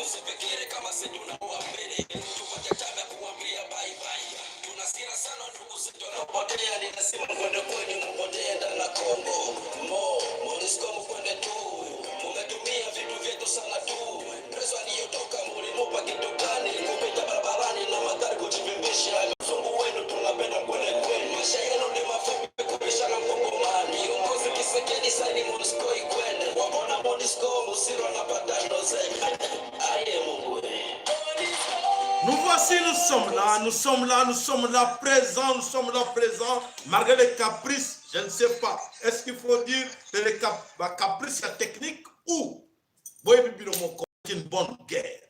Msifikiri kama sisi tunaua mbele. Tupate tabu kuambia bye bye. Tunasira sana ndugu zetu wanapotea. Ninasema kwenda kwenye mpotea ndani ya Kongo. Monisco mkwende tu. Mumetumia vitu vyetu sana tu. Preso aliyotoka mlimopa kitu gani? Kupita barabarani na magari kujivimbisha. Mzungu wenu tunapenda kwenda kwenu. Maisha yenu ni mafupi kubishana Mkongomani. Viongozi Kisekedi saini Monisco ikwende. Wabona Monisco musiro anapata ndoze. Nous voici, nous sommes là, nous sommes là, nous sommes là présents, nous sommes là présents, malgré les caprices, je ne sais pas. Est-ce qu'il faut dire que les caprices techniques ou c'est une bonne guerre?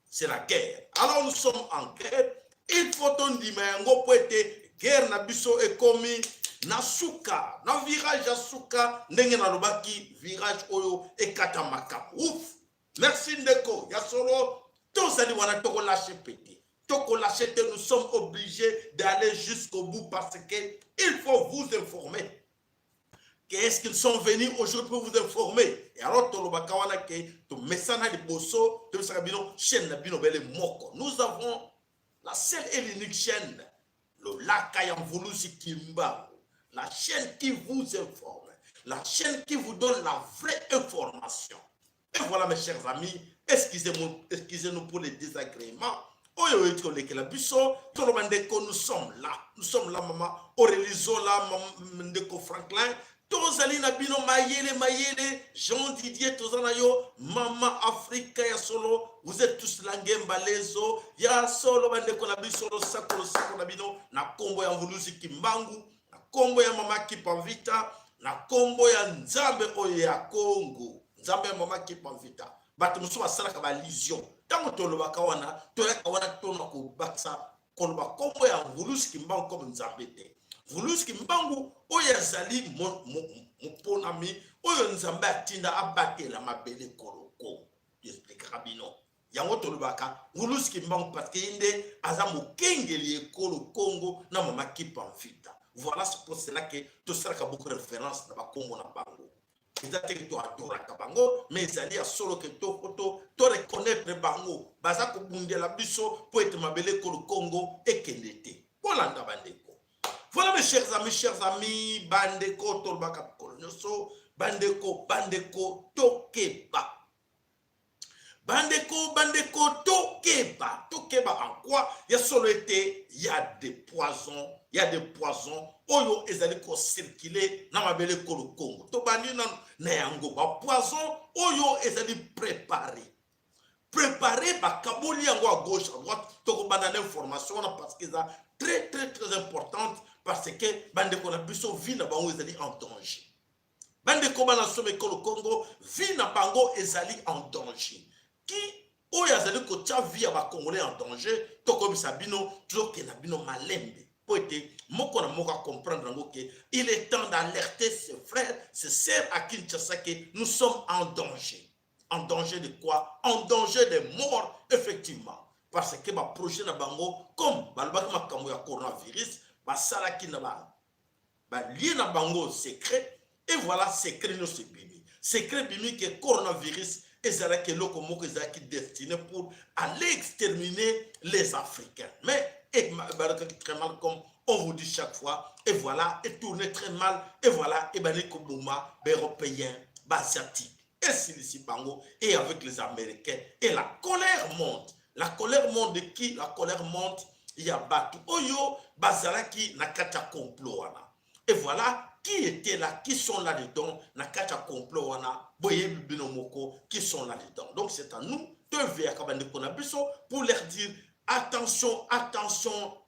C'est la guerre. Alors nous sommes en guerre. Il faut qu'on dise, mais on peut être guerre na biso et commis na suka, na virage à suka, n'engue na lobaki virage oyo et katamaka. Ouf! Merci Ndeko. Yasolo. Tous les gens qui ont lâché pété. Nous sommes obligés d'aller jusqu'au bout parce qu'il faut vous informer. Qu'est-ce qu'ils sont venus aujourd'hui pour vous informer? Et alors, nous avons la seule et l'unique chaîne, le Lakayam Voulusi Kimba, la chaîne qui vous informe, la chaîne qui vous donne la vraie information. Et voilà, mes chers amis, excusez-nous pour les désagréments. Nous sommes là, maman. Aurélie Zola, Ndeko Franklin, Tozali Nabino Mayele, Jean Didier Tozanayo, Maman Africa, ya solo, vous êtes tous langemba lezo, ya solo, Bandeko Nabiso, Sakolo Nabino, na kombo ya Mvulusi Kimbangu, na kombo ya Mama Kipavita, na kombo ya Nzambe Oye ya Kongo. Nzambe mama qui panvita batu musu basala ka balision tango toloba kawana toya kawana tona ko baksa koloba kombo ya Mvulusi Kimbangu comme Nzambe te Mvulusi Kimbangu oya zali monami oyo Nzambe atinda abatela mabele koloko expliquera bino yango toloba ka Mvulusi Kimbangu parce que inde aza mokengeli ekolo Congo na mama qui panvita. Voilà, c'est pour cela que tout ça a beaucoup de références dans le Congo na bango. Ils ont adoré Kabango, mais ils allaient à solo que to reconnaître Bango, Bazako Bundela Bisso, pour être mabelé que le Congo et Kendete. Voilà, Bandeko. Voilà, mes chers amis, Bandeko, Tolbaka Kolonioso, Bandeko, Tokeba. Bandeko, Tokeba. Tokeba en quoi? Il y a solo été, il y a des poisons. Oyo ezali ko circuler na mabele ko le Congo. To bandi na yango ba poison oyo ezali préparé ba kaboli yango à gauche à droite to ko banda l'information parce que ça très importante parce que bande ko na biso vie na bango ezali en danger. Bande ko bana somme ko le Congo vie na bango ezali en danger. Qui oyo ezali ko tia vie ba congolais en danger to ko bisabino to ke na bino malembe. Moko comprendre que il est temps d'alerter ses frères, ses sœurs à Kinshasa que nous sommes en danger. En danger de quoi? En danger de mort, effectivement. Parce que ma projet na bango, comme balbaka ma coronavirus, ba salaki na ba lié na bango secret, et voilà secret no se bimi. Secret bimi que coronavirus ezala que loko moko ezala qui destiné pour aller exterminer les Africains. Mais et très mal comme on vous dit chaque fois, et voilà, et tourner très mal, et voilà, et ben les Kobouma, européens, asiatiques, et Silici Bango, et avec les Américains, et la colère monte. La colère monte de qui? La colère monte, il y a Batu Oyo, Bazalaki, Nakata complot. Et voilà, qui était là, qui sont là-dedans, Nakata complot, Boye Binomoko, qui sont là-dedans. Donc c'est à nous de faire pour leur dire, attention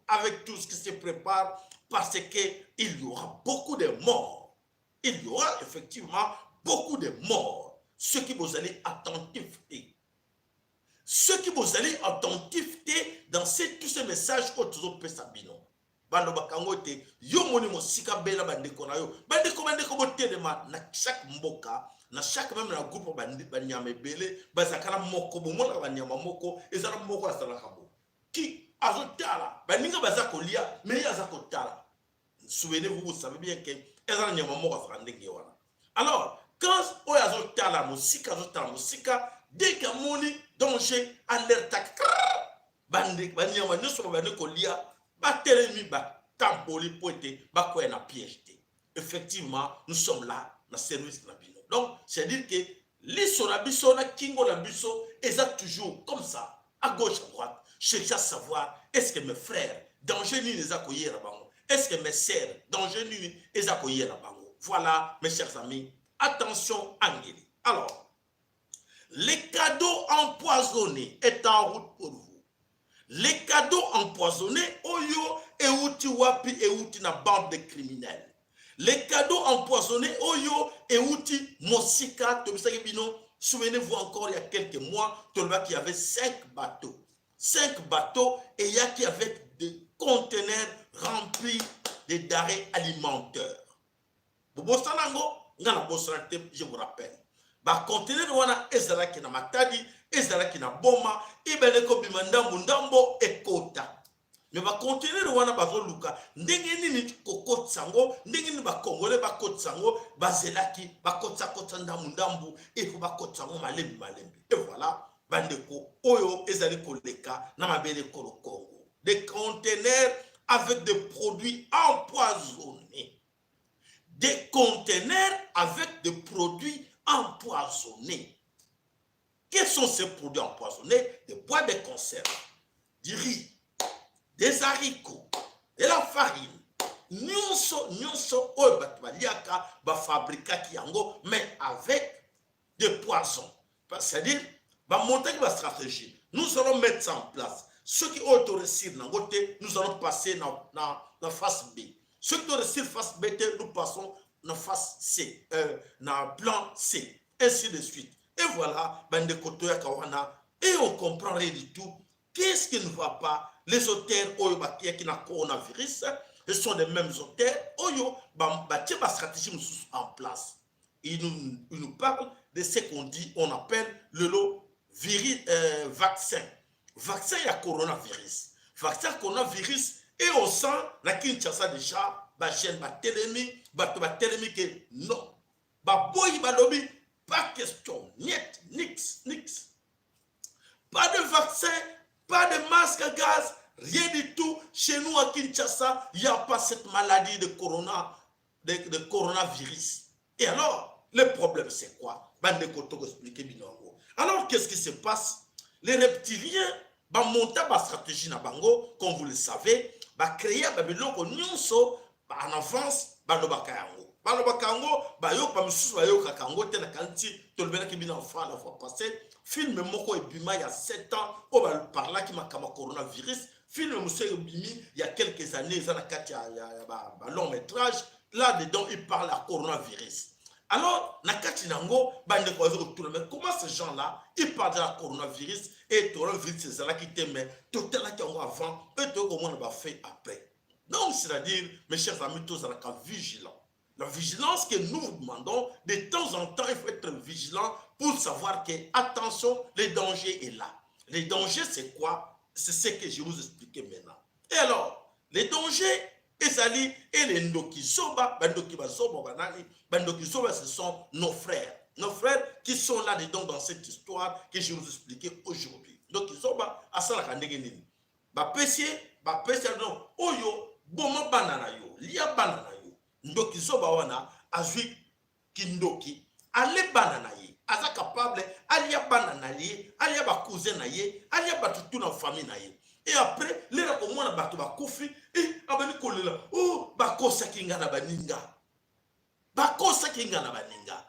avec tout ce qui se prépare parce qu'il y aura beaucoup de morts. Il y aura effectivement beaucoup de morts. Ceux qui vous allez attentifs. Ceux qui vous allez attentifs dans tous ces messages autour de Sabino. Bando bakangote yo moni mosika bela bandeko na yo bandeko botelema na chaque mboka na chaque même na groupe banyame bele bazakala moko bomona banyama moko ezala moko asala kabo qui azotala baninga bazako lia mais azako tala. Souvenez-vous, vous savez bien que ezala nyama moko asala ndenge wana. Alors quand oyo azotala musika dès que moni danger alerte bande banyama nyonso babandi kolia batelemi batamboli po ete bakoya na piège te. Effectivement nous sommes là na service na bino. Donc c'est dire que liso na biso na kingo na biso eza toujours comme ça à gauche à droite chercher à savoir est-ce que mes frères danger nini eza koyera bango, est-ce que mes sœurs danger nini eza koyera bango. Voilà mes chers amis, attention Angeli. Alors les cadeaux empoisonnés est en route pour vous. Les cadeaux empoisonnés, oyo euti wapi euti na bande de criminels. Les cadeaux empoisonnés, oyo euti mosika tobisaki bino. Souvenez-vous encore il y a quelques mois, Tolba qui avait 5 bateaux. 5 bateaux et il y a qui avec des conteneurs remplis de denrées alimentaires. Bobosanango, ngana bosanate, je vous rappelle. Ba conteneur wana ezalaki na matadi, ezalaki na boma, ibeleko bimandambo ndambo ekota. Mais ba conteneur wana bazoluka, ndenge nini kokotsango, ndenge nini ba congolais bakotsango, bazelaki bakotsa ndambo ndambo, et faut bakotsango malembi malembi. Et voilà, bandeko oyo ezali koleka na mabele kolo Congo. Des conteneurs avec des produits empoisonnés. Des conteneurs avec des produits empoisonnés. Quels sont ces produits empoisonnés? Des bois de conserve, du riz, des haricots, de la farine. Nyonso oyo bato baliaka bafabrikaki yango mais avec des poisons. C'est-à-dire bamontaki ba stratégie. Nous allons mettre ça en place. Ceux qui ont réussi dans côté, nous allons passer dans face B. Ceux qui ont réussi face B, nous passons dans face C, dans plan C, ainsi de suite. Et voilà, bande kotoya kawana, et on comprend rien du tout. Qu'est-ce qui ne va pas? Les auteurs oyo qui na coronavirus, ce sont les mêmes auteurs oyo bâti ba stratégie en place. Ils nous parlent de ce qu'on dit, on appelle le lot vaccin. Vaccin à coronavirus. Vaccin coronavirus et on sent la Kinshasa déjà, ba jeune ba télémi que non. Ba boy ba lobby, pas question, niet, nix. Pas de vaccin, pas de masque à gaz, rien du tout. Chez nous à Kinshasa, il n'y a pas cette maladie de coronavirus. Et alors, le problème c'est quoi? Bande Koto expliquer binongo. Alors qu'est-ce qui se passe? Les reptiliens ba monter ba stratégie na bango, comme vous le savez, ba créer ba biloko nyonso ba en avance ba lobaka yango. Ba lobaka yango ba yo ba misusu ba yo kakango te na kanti tolbena ki bina fa la fois passée. Film moko ebima il y a 7 ans o ba parla ki makama coronavirus. Film muso ebimi il y a quelques années ça na kati ya ba long métrage là dedans il parle à coronavirus. Alors, nakati nango, bande ko mais comment ces gens-là, ils parlent de la coronavirus et coronavirus c'est ça qui t'aime, tout est là qui ont avant et tout comment on va faire après. Donc, c'est-à-dire, mes chers amis, tous à la vigilants. La vigilance que nous vous demandons, de temps en temps, il faut être vigilant pour savoir que, attention, le danger est là. Le danger, c'est quoi? C'est ce que je vous expliquer maintenant. Et alors, les dangers, et les Ndoki Soba, ce sont nos frères. Nos frères qui sont là-dedans dans cette histoire que je vais vous expliquer aujourd'hui. Donc, Soba, à ça, la Kandegenini. Bapesier, non, Oyo, Boma Banana yo, Lia Banana yo. Ndoki Soba wana, Azui Kindoki, Ale Banana ye. Aza capable, Alia Banana ye, Alia ba cousin na ye, Alia ba tout na famille na ye. Et après, les gens ont battu ba kofi et abani kolela. Oh, bakosa kinga na baninga. Bakosa kinga na baninga.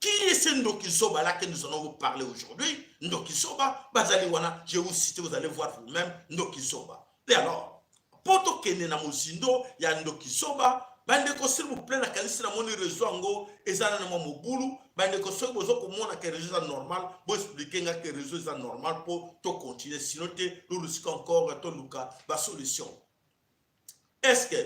Qui est ce Ndoki Soba là que nous allons vous parler aujourd'hui? Ndoki Soba, bazali wana, je vais vous citer, vous allez voir vous-même Ndoki Soba. Et alors, poto kene na musindo ya Ndoki Soba, bandeko s'il vous plaît na kanisi na moni réseau ango ezana na mobulu, bandeko soki bozo komona ke réseau est normal, bo expliquer nga que réseau est normal pour to continuer sinon te nous risquons encore to luka ba solution. Est-ce que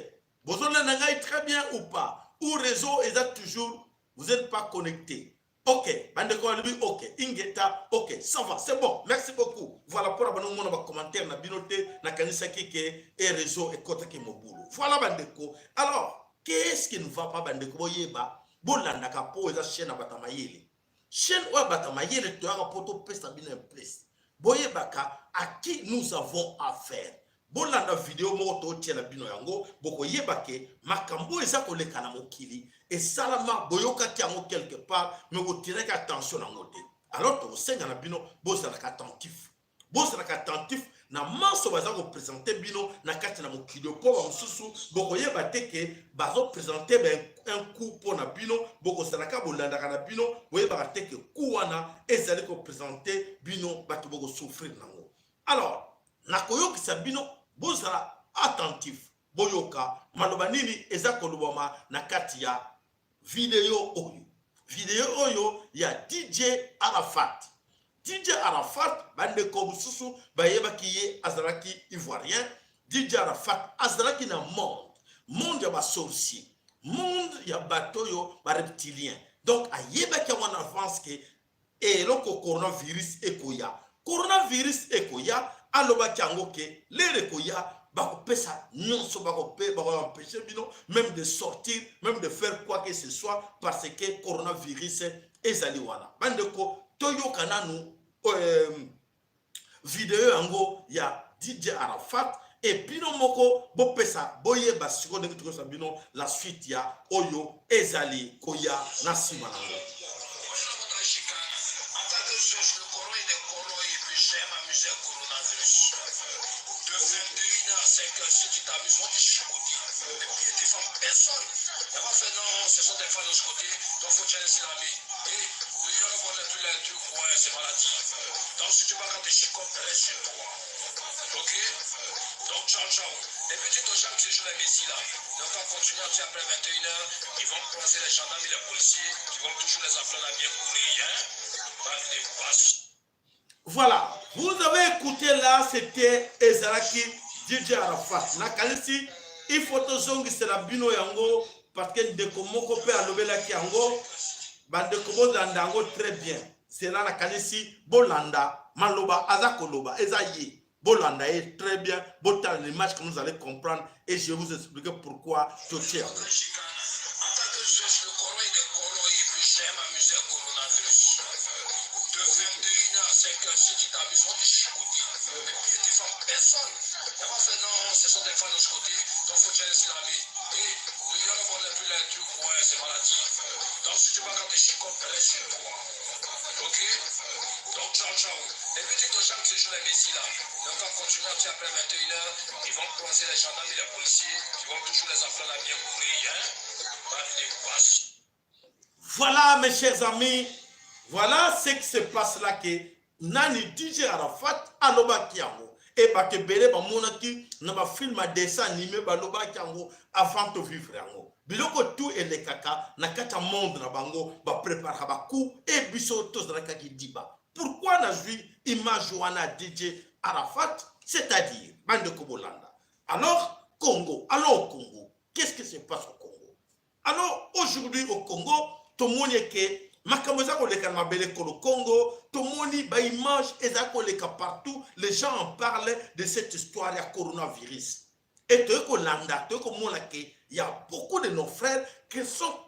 bozo na ngai très bien ou pas? Ou réseau est toujours vous n'êtes pas connecté. Ok, bandeko alibi ok, ingeta ok, ça va, c'est bon. Merci beaucoup. Voilà pour abonner mon commentaire na binote na kanisa kike et réseau et kota ke mobulu. Voilà bandeko. Alors qu'est-ce qui ne va pas bandeko boyeba bolanda ka po eza chaîne batama yele chaîne oyo batama yele toyaka poto pesa bino place boyebaka à qui nous avons affaire. Bolanda vidéo moko totiela bino yango bokoyebake makambo eza koleka na mokili esalama boyokaki yango quelque part mais botireka attention nango te. Alors tosenga na bino bozalaka attentif, bozalaka attentif na manso baza ko présenter bino na kati na mokili po ba mususu bokoyeba te ke bazo présenter un coup pour na bino bokosalaka bolandaka na bino boyebaka te ke coup wana ezali ko présenter bino bato boko souffrir nango. Alors nakoyokisa bino bozala attentif boyoka maloba nini eza kolobama na kati ya video oyo ya DJ Arafat. DJ Arafat bande ko mususu bayebaki ye azalaki ivoirien. DJ Arafat azalaki na monde ya ba sorcier, monde ya batoyo ba reptilien. Donc ayebaki en avance ke eloko coronavirus ekoya alobaki yango ke lere koya bakopesa nyonso bakopeshe bino même de sortir, même de faire quoi que ce soit parce que coronavirus ezali wana. Bandeko toyoka nanu video yango ya DJ Arafat et bino moko bopesa boyeba siko ndenge tukosa bino la suite ya oyo ezali koya na sima nango. Personne. Non, ce sont des fans de ce côté, donc faut challenger l'ami. Et le yolo bon les trucs, ouais, c'est maladie. Donc si tu vas quand t'es chicote, reste chez toi. Ok? Donc ciao ciao. Et puis tu te gens qui jouent les messies là. Donc on continue après 21h, ils vont croiser les gendarmes et les policiers, ils vont toujours les appeler à bien courir, hein? Des passes. Voilà, vous avez écouté là, c'était Ezalaki DJ Arafat. Nakalisi il faut que la bino yango parce que ndeko moko pe alobelaki yango bandeko bolanda yango très bien. C'est là la kanisi bolanda maloba azakoloba ezaye bolanda est très bien. Botal l'image que vous allez comprendre et je vais vous expliquer pourquoi tout est. Personne. Non, ce sont des fans de ce côté, donc faut challenger l'ami. Et le yolo bon les trucs, ouais, c'est maladie. Donc si tu vas quand t'es chicote, reste chez toi. Ok? Donc ciao ciao. Et puis tu te gens qui jouent les messies là. Donc on continue après 21h, ils vont croiser les gendarmes et les policiers, ils vont toujours les appeler à bien courir, hein? Des passes. Voilà mes chers amis, voilà ce qui se passe là que Nani DJ Arafat alobaki yango. Et bake bele ba monaki na ba film a dessin animé ba lobaki yango avant de vivre yango. Biloko tout ele kaka na kata monde na bango ba prépare ba coup et biso tous na kaki diba. Pourquoi na jui image wana DJ Arafat, c'est-à-dire bande Kobolanda. Alors Congo, allons au Congo. Qu'est-ce qui se passe au Congo? Alors aujourd'hui au Congo, tout le monde est que makambo za koleka na mabele kolo Congo, tout le monde ba image eza koleka partout, les gens en parlent de cette histoire ya coronavirus. Et tu kolanda, tu komona ke il y a beaucoup de nos frères qui sont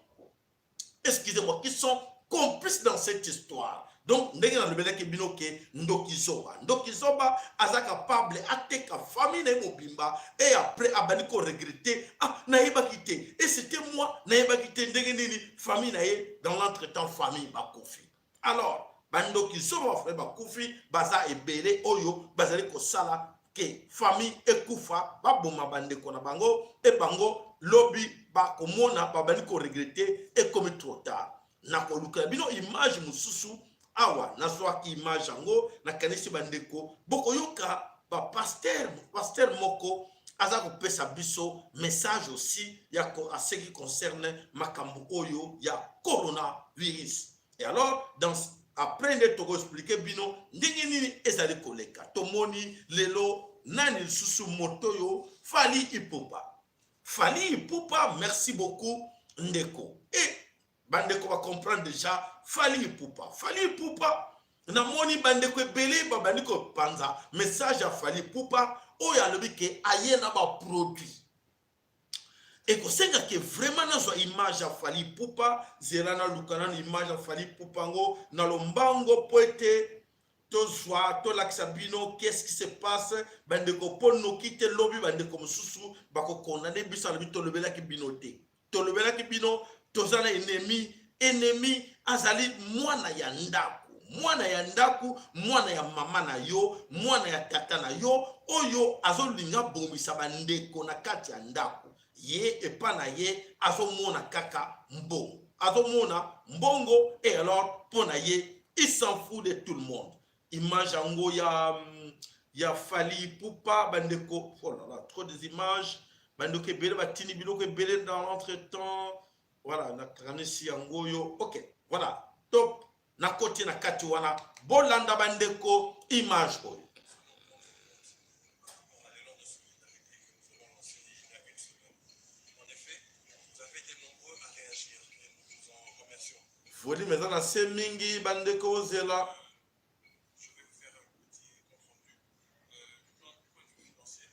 excusez-moi, qui sont complices dans cette histoire. Donc, ndenge na lebele ke bino ke Ndokizoba aza capable ateka famille na mobimba et après abani ko regretter naïba quitté et c'était moi naïba quitté ndenge nini famille na ye dans l'entretemps famille ba kofi. Alors, Ndokizoba frère ba kofi baza ebele oyo bazali ko sala ke famille ekufa ba boma bandeko na bango et bango lobby ba komona ba bani ko regretter et comme trop tard. Na ko luka bino image mususu awa nazwaki image yango na kanisi bandeko boko yoka ba pasteur moko aza kopesa biso message aussi ya à ce qui concerne makambo oyo ya coronavirus. Et alors après de toko expliquer bino ndenge nini ezali koleka tomoni lelo nani susu motoyo Fally Ipupa, merci beaucoup ndeko. Et bandeko va comprendre déjà Fally Ipupa na moni bandeko ebele ba bandeko panza message à Fally Ipupa oyo alobi ke aye na ba produit Et que c'est que vraiment dans une image à Fali Poupa, zera lukana une image à Fali Poupango, na lombango poete, to joie, to laksabino, qu'est-ce qui se passe, bande ko pono kite lobby, bande ko mususu, bako konane bisa le bito lebela ki binote. To lebela ki bino, to zana ennemi, azali mwana ya ndaku. Mwana ya ndaku, mwana ya mama na yo, mwana ya tata na yo, oyo azolinga bomisa bandeko na kati ya ndaku. Ye epa na ye azomona kaka mbongo. Azomona mbongo et alors pona ye, il s'en fout de tout le monde. Image ango ya Fali Poupa bandeko, oh là là, trop des images. Bandeko ebele batini biloko ebele dans l'entretemps. Voilà, na kanisi yango yo. OK, voilà. Top. Na koti na kati wana bolanda bandeko image oyo. Voli meza na se mingi bandeko zela.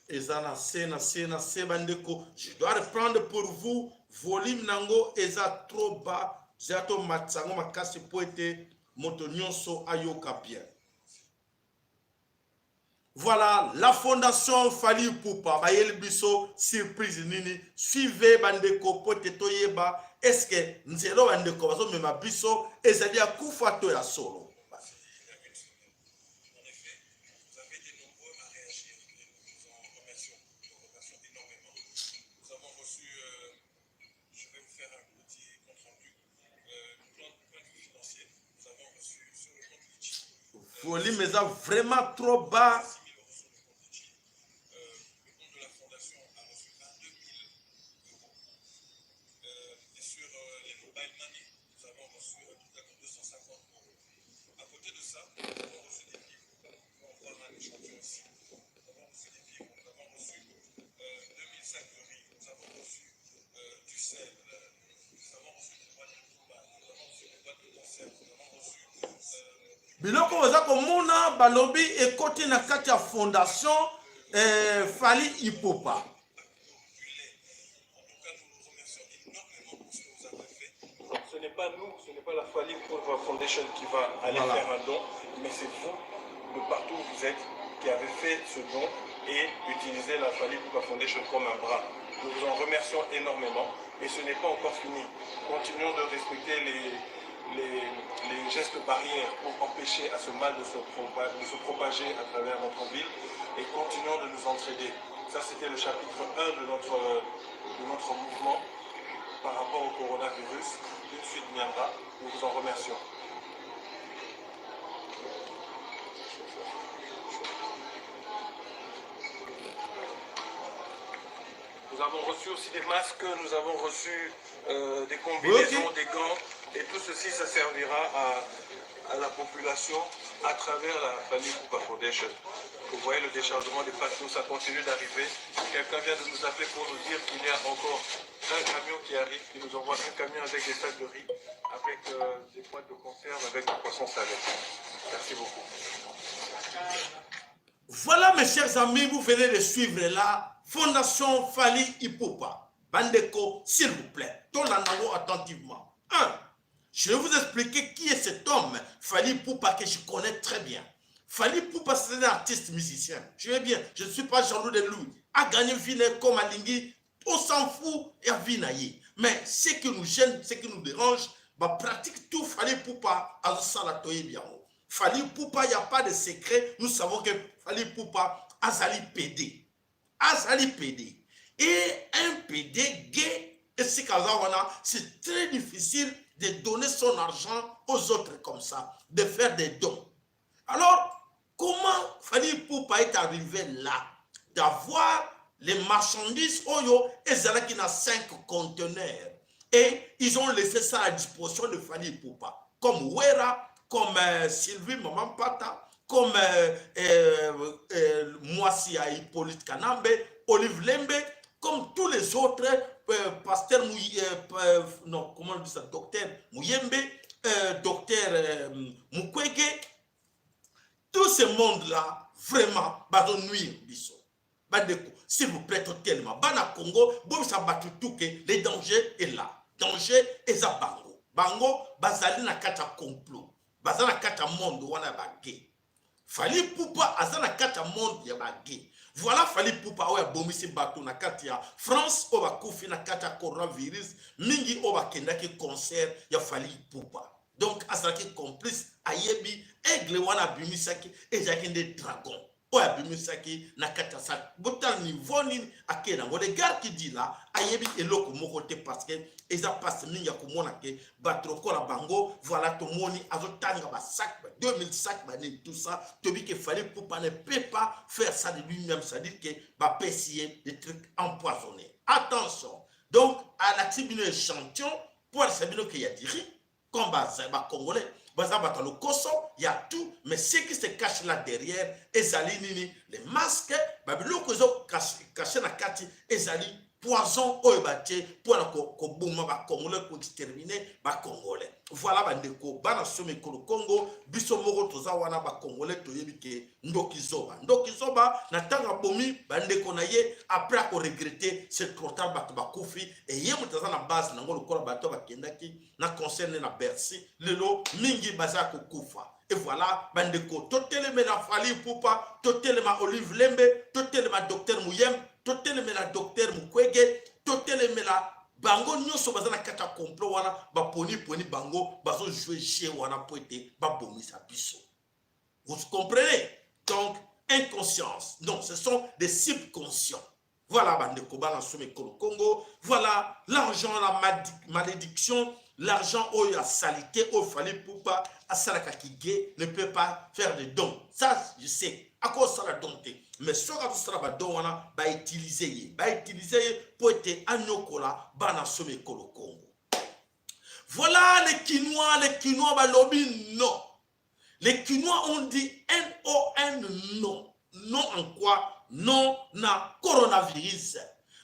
Eza na se bandeko. Je dois reprendre pour vous. Volume nango eza trop bas. Zato matsango makasi poete moto nyonso ayoka bien. Voilà, la fondation Fali Poupa, bayel biso, surprise nini, suivez bandeko pote toyeba, est-ce que nzelo bandeko bazo mema biso, ezali ya kufa to ya solo. Volume est vraiment trop bas. Biloko oza komona balobi ekoti na kati ya fondation Fali Poupa. Ce n'est pas nous, ce n'est pas la Fali Poupa Foundation qui va aller faire un don, mais c'est vous, de partout où vous êtes, qui avez fait ce don et utilisé la Fali Poupa Foundation comme un bras. Nous vous en remercions énormément et ce n'est pas encore fini. Continuons de respecter les gestes barrières pour empêcher à ce mal de se propager à travers notre ville et continuons de nous entraider. Ça, c'était le chapitre 1 de notre mouvement par rapport au coronavirus. Une suite viendra. Nous vous en remercions. Nous avons reçu aussi des masques, nous avons reçu des combinaisons, des gants. Et tout ceci, ça servira à la population à travers la Fali Poupa Foundation. Vous voyez le déchargement des paquets, ça continue d'arriver. Quelqu'un vient de nous appeler pour nous dire qu'il y a encore un camion qui arrive, qui nous envoie un camion avec des sacs de riz, avec des boîtes de conserve, avec du poisson salé. Merci beaucoup. Voilà mes chers amis, vous venez de suivre la Fondation Fali Poupa. Bandeko, s'il vous plaît, tournez-nous attentivement. 1. Je vais vous expliquer qui est cet homme, Fali Poupa, que je connais très bien. Fali Poupa, c'est un artiste musicien. Je vais bien, je ne suis pas jaloux de lui. A gagné Vine comme Alingi, on s'en fout et à Vinaye. Mais ce qui nous gêne, ce qui nous dérange, bah, pratique tout Fali Poupa à Salatoye bien. Fali Poupa, il n'y a pas de secret. Nous savons que Fali Poupa a Zali PD. Azali PD. Et un PD gay, et c'est très difficile de donner son argent aux autres comme ça, de faire des dons. Alors, comment Fali Poupa est arrivé là, d'avoir les marchandises Oyo et Zala qui n'a 5 conteneurs. Et ils ont laissé ça à disposition de Fali Poupa. Comme Wera, comme Sylvie Maman Pata, comme Moissi à Hippolyte Kanambe, Olive Lembe, comme tous les autres, pasteur non, comment on dit ça, docteur Mouyembe, docteur Mukwege, tout ce monde-là, vraiment, va nuire, biso. bandeko, s'il vous plaît, tellement. Bana Congo, bon ça batu tout que le danger est là. Danger est à bango. Bango, bazali na kata complot. Bazali na kata monde wana bagé. Fali Poupa azana kata monde ya bagé. Voilà Fali Poupa oya bomisi bato na kati ya France oba kufi na kata coronavirus mingi oba kendaki concert ya Fali Poupa. Donc azaki complice ayebi aigle wana bimisaki ejakende dragon. Oya bimisaki na kata sa botal niveau ni akena ngo les gars qui dit là ayebi eloko moko te parce que eza passe mingi ya komona ke batroko la bango voilà to moni azotanga ba sac 2000 sacs ba ni tout ça tobi que fallait pour pas ne peut pas faire ça de lui-même, ça dit que va pessier des trucs empoisonnés. Attention. Donc à la tribune échantillon pour savoir qu'il y a du riz comme ba congolais le koso, il y a tout, mais ce qui se cache là derrière, ezali les masques, le caché na kati, ezali poison oebate pour ko bouma ba congolais pour exterminer ba congolais. Voilà bandeko bana somme ko Congo, biso moko toza wana ba congolais toyebi ke ndokizoba. Ndokizoba na tanga bomi bandeko na ye après ko regretter c'est trop tard ba kufi et ye mutaza na base na ngolo kola bato ba kendaki na concerne na Bercy lelo mingi baza ko kufa. Et voilà, bandeko, toteleme la Fali Poupa, totelema Olive Lembe, totelema Docteur Mouyem, toteleme la Docteur Mukwege, toteleme la bango nyonso bazana kata complot wana ba poni bango bazo jouer chez wana poete ba bomisa biso. Vous comprenez? Donc inconscience. Non, ce sont des subconscients. Voilà bandeko bana somme Congo, voilà l'argent la malédiction. L'argent où il y a salité, où il fallait pour pas, à Salaka Kigé ne peut pas faire de dons. Ça, je sais. À cause de ça, la dompter. Mais ce que ça va donner, va utiliser pour être agnokola, bana somme Kolo Congo. Voilà les Quinois, bah lobby, non. Les Quinois ont dit N-O-N, non. Non en quoi? Non, na coronavirus.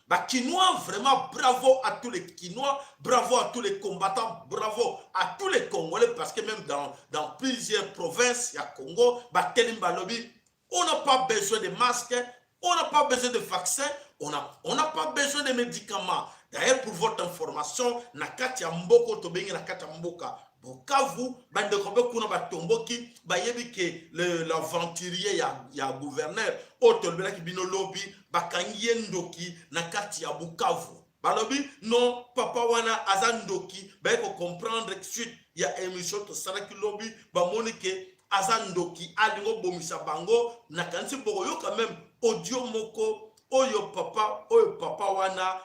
Bah, Quinois, vraiment, bravo à tous les Quinois, bravo à tous les combattants, bravo à tous les Congolais, parce que même dans plusieurs provinces, il y a Congo, bah, Telimba-Lobi, on n'a pas besoin de masques, on n'a pas besoin de vaccins, on n'a pas besoin de médicaments. D'ailleurs, pour votre information, Nakati Mboko, Tobengi Nakati Mboka, Bukavu, bande kobe kuna batomboki, bayebi ke l'aventurier ya gouverneur, otolbela ki bino lobi, bakangie ndoki nakati ya Bukavu. Balobi, non, papa wana azandoki, bayeko comprendre suite ya émission to salaki lobi, bamoni ke azandoki, alingo bomisa bango, nakansi boko yo quand même, audio moko, oyo papa wana,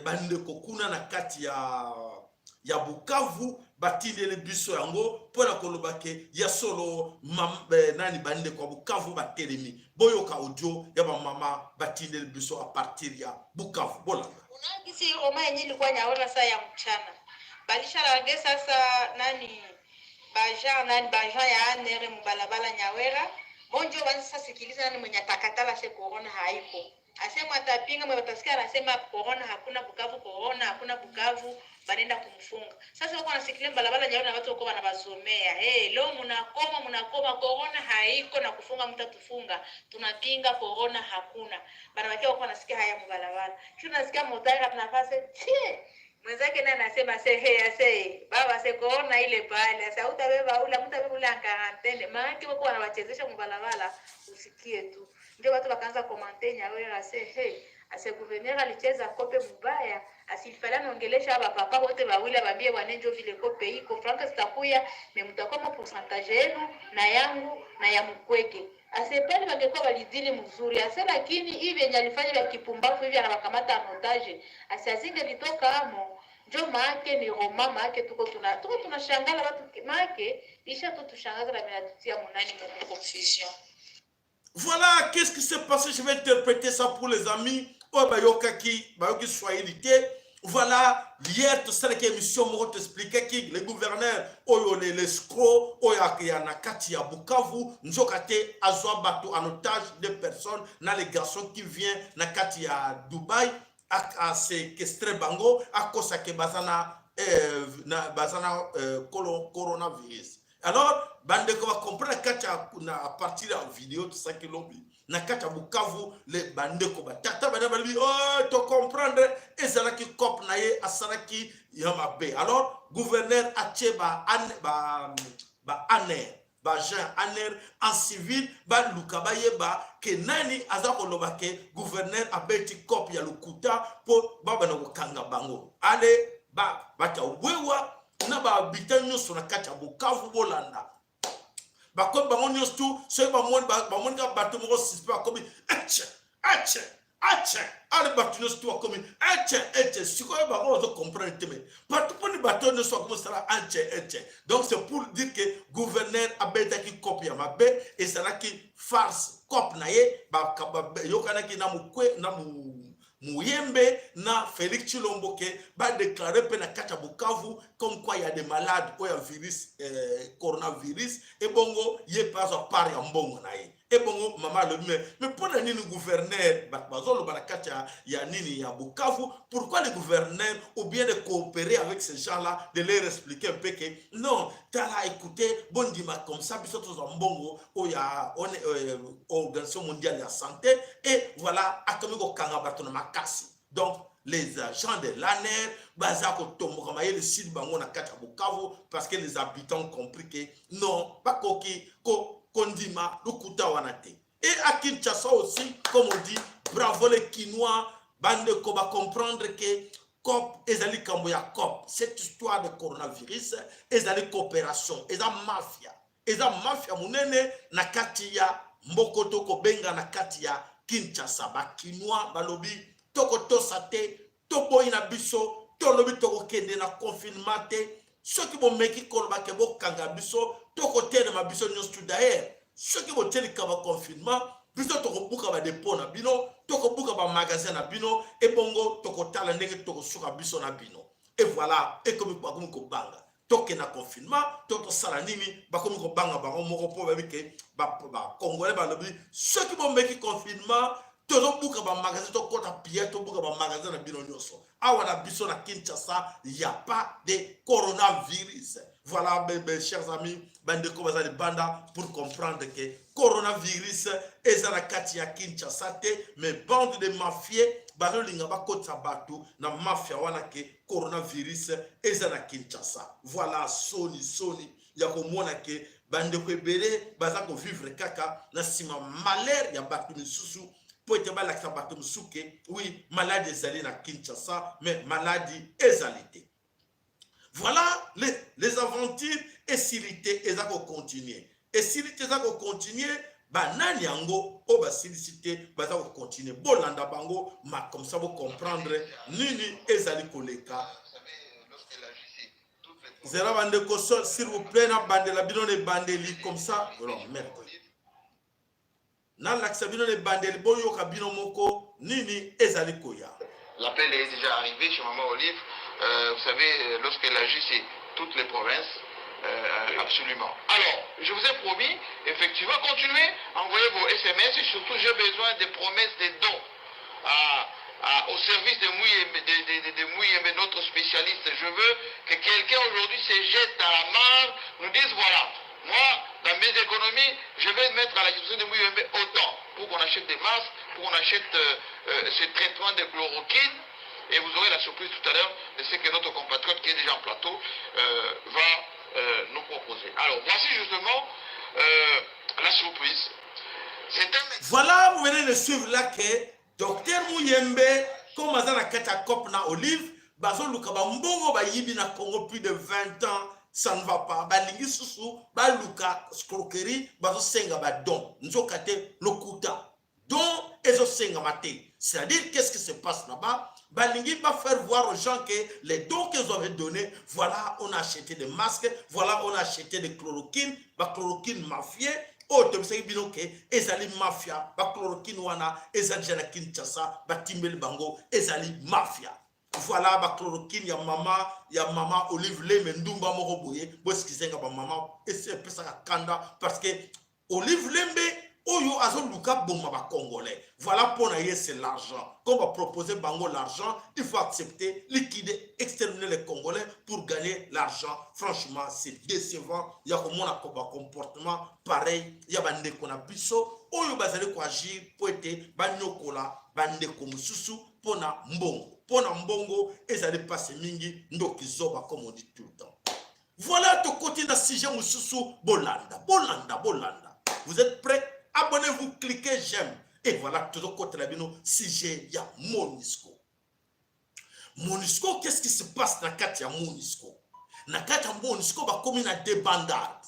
bande kokuna nakati ya Bukavu, batindele biso yango pona kolobake ya solo nani bande kwa Bukavu batelemi boyoka audio ya ba mama batindele biso a partir ya Bukavu bola unagisi Roma yenye ilikuwa nyaona saa ya mchana balisha rage sasa nani baja ya anere mubalabala nyawera bonjo sasa sikiliza nani mwenye takatala se corona haiko asema atapinga mwe batasikia anasema corona hakuna Bukavu, corona hakuna Bukavu, banenda kumfunga. Sasa wako wanasikilia balabala nyao na watu wako wanabasomea. Leo mnakoma corona haiko na kufunga mtatufunga. Tunapinga corona hakuna. Banabakia wako wanasikia haya mbalabala. Kisha nasikia motari tunafase mwenzake naye anasema baba corona ile pale. Sasa utabeba ula karantene. Maana wako wanawachezesha mbalabala usikie tu. Ndio watu wakaanza komante Nyawera ase gouverneur alicheza kope mbaya asifala naongelesha hapa papa wote wawili waambie wanenjo vile kope iko franka zitakuya memtakoma pourcentage yenu na yangu na ya Mukwege asepale wangekuwa walidili mzuri ase lakini hivi yenye alifanya vya kipumbavu hivi anawakamata anotage asiazinge litoka amo njo maake ni Roma maake tuko tunashangala watu maake isha tushangaza na minatutia munani mu confusion. Voilà, qu'est-ce qui s'est passé? Je vais interpréter ça pour les amis. Bayoki Swahilité. Voilà, hier, tout ça, l'émission m'a expliqué que les gouverneurs, les escrocs, Nakati ya Bukavu, Njokate, Azwa Bato, en otage des personnes, dans les garçons qui viennent, Nakati ya Dubaï, à séquestrer Bango, à cause que Bazana coronavirus. Alors, bande ko va comprendre kacha à partir de la vidéo tout ça que l'on na kacha Bukavu les bande ko ba tata bana ba oh to comprendre et ça qui cop na ye asaraki yama be. Alors, gouverneur Acheba an ba aner ba Jean aner en civil ba lukaba yeba ke nani azako lobake gouverneur abeti cop ya lukuta po baba na kanga bango. Ale ba ta wewa na ba habitant nyonso na kati ya Bukavu bolanda bakomi bango nyonso tu soki bamoni ka bato moko suspect bakomi ale bato nyonso tu bakomi sikoyo bango bazo comprendre te me bato mponi bato nyonso bakomi osala donc c'est pour dire que gouverneur abetaki kope ya mabe ezalaki farce kope na ye yokanaki na mokwe na Mouyembe na Félix Tshilomboke ba déclaré pe na kati ya Bukavu comme quoi il y a des malades ou un virus coronavirus et bongo ye pas à part ya mbongo na ye et bongo mama le mais pour la nini gouverneur bazolo ba na kati ya nini ya Bukavu pourquoi les gouverneurs ou bien de coopérer avec ces gens-là de leur expliquer un peu que non t'as écouté bon dima comme ça biso tous en mbongo ou ya on organisation mondiale de la santé et voilà akomiko kanga bato na makasi. Donc les agents de l'ANER bazako tombo kama le site bango na kati ya Bukavu parce que les habitants ont compris que non pas koki kondima lukuta wanate. Et à Kinshasa aussi comme on dit bravo les Kinois bande ko ba comprendre que COP ezali kambo ya COP cette histoire de coronavirus ezali coopération eza mafia munene na kati ya mbokoto ko benga na kati ya Kinshasa ba Kinois balobi toko tosate toboyi na biso tolobi toko kende na confinement te soki bo meki koloba ke bo kanga biso toko tene ma biso nyonso d'ailleurs soki bo teli kaba confinement biso toko buka ba dépôt na bino toko buka ba magasin na bino et bongo toko tala ndenge toko suka biso na bino et voilà et comme ba ko banga toke na confinement toto sala nini ba ko banga ba moko po ba bike ba congolais ba lobi soki bo meki confinement todo buka ba magasin to kota pied to buka ba magasin na bino nyonso awa na biso na Kinshasa il y a pas de coronavirus. Voilà mes chers amis bande ko bazali banda pour comprendre que coronavirus ezala kati ya Kinshasa te mais bande de mafieux bazo linga ba kota bato na mafia wana ke coronavirus ezala Kinshasa. Voilà soni ya komona ke bande ko ebele baza ko vivre kaka na sima malheur ya bato misusu. Oui, maladie ezali na Kinshasa, mais maladie ezalité. Voilà les aventures et silité ezako continuer. Et silité ezako continuer, banani yango o ba silicité bazako continuer. Bolanda bango ma comme ça vous comprendre nini ezali koleka. Zera bande ko s'il vous plaît na bande la bino ne bandeli comme ça. Non, merde. L'appel est déjà arrivé chez Maman Olive. Vous savez, lorsqu'elle agit, c'est toutes les provinces. Absolument. Alors, je vous ai promis, effectivement, continuez à envoyer vos SMS et surtout, j'ai besoin des promesses, des dons au service de Mouyembe, notre spécialiste. Je veux que quelqu'un aujourd'hui se jette à la marge, nous dise voilà, moi, dans mes économies, je vais mettre à la disposition de Mouyembe autant pour qu'on achète des masques, pour qu'on achète ce traitement de chloroquine. Et vous aurez la surprise tout à l'heure de ce que notre compatriote qui est déjà en plateau va nous proposer. Alors, voici justement la surprise. Voilà, vous venez de suivre là que Dr Mouyembe, comme Azana Kata Kop na Olive, Bazo Lukaba Mbongo ba yibi na Congo plus de 20 ans. Ça ne va pas. Balingi susu, baluka escroquerie, bazo senga ba don. Nzo kate lokuta. Don ezo senga mate. C'est-à-dire qu'est-ce qui se passe là-bas? Balingi va faire voir aux gens que les dons qu'ils avaient donnés, voilà, on a acheté des masques, voilà, on a acheté des chloroquines, ba chloroquine mafia. Oh, tu sais bien que ezali mafia, ba chloroquine wana, ezali jana Kinshasa, ba timbeli bango, ezali mafia. Voilà ba chloroquine ya mama Olive Lembe ndumba moko boye bo skizenga ba mama et c'est ça kanda parce que Olive Lembe Oyo Azon Luka Bomba Congolais. Voilà pour nous, c'est l'argent. Quand on va proposer Bango l'argent, il faut accepter, liquider, exterminer les Congolais pour gagner l'argent. Franchement, c'est décevant. Il y a comme un comportement pareil. Il y a des qu'on a biso. Oyo bazali ko agir pour être banyokola, bande comme susu, pona mbongo. Pona mbongo, ezali passe mingi, ndoki zoba comme on dit tout le temps. Voilà ton côté dans sujet Moussousou, Bolanda, Bolanda, Bolanda. Vous êtes prêts? Abonnez-vous, cliquez j'aime. Et voilà, tout le côté là, sujet, il y a Monisco. Monisco, qu'est-ce qui se passe dans Katia Monisco? Dans Katia Monisco, bah comme une débandade.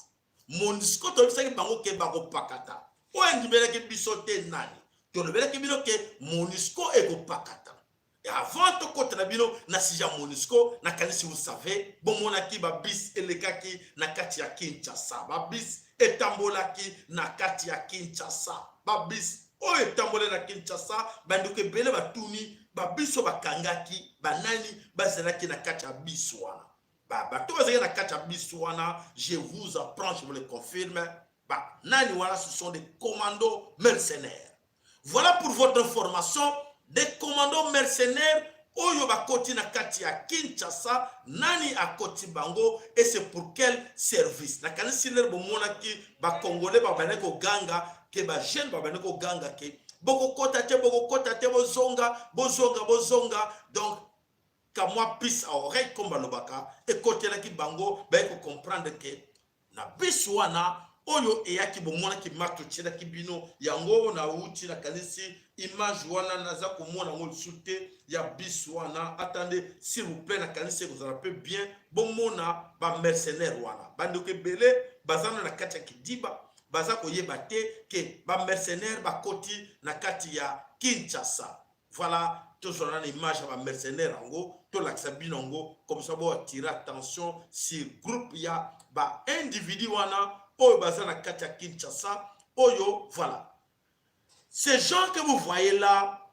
Monisco, tu sais que bango ke bango pakata. Ou un libéré qui bisote nani. Tu le verras qui bino que Monisco est go pakata. Et avant de côté la bino na sija Monisco na kanisi vous savez bon monaki ba bis elekaki na kati ya Kinshasa ba bis etambolaki na kati ya Kinshasa ba bis o etambole na Kinshasa banduke bele batuni ba biso bakangaki banani bazalaki na kati ya biswana ba to bazalaki na kati ya biswana je vous apprends je vous le confirme ba nani wana ce sont des commandos mercenaires. Voilà pour votre information. Des commandos mercenaires oyo bakoti na kati ya Kinshasa nani akoti bango et c'est pour quel service na kanisi ler bomona ki ba congolais ba baneko ganga ke ba jeune ba baneko ganga ke boko kota te bozonga donc ka moi pisse à oreille comme balobaka et côté la ki bango ba ko comprendre que na biswana oyo eyaki bomona ki mato tshira ki bino yango na uti na kanisi image wana naza komona ngo sute ya biswana. Attendez s'il vous plaît na kanisi vous rappelez bien bomona ba mercenaire wana banduke belé bazana na kati ya kidiba baza koyeba te ke ba mercenaire bakoti na kati ya Kinshasa. Voilà toujours une image ba mercenaire ngo to laksa binongo comme ça bo attirer attention sur groupe ya ba individu wana oyo bazana kati ya Kinshasa oyo. Voilà ces gens que vous voyez là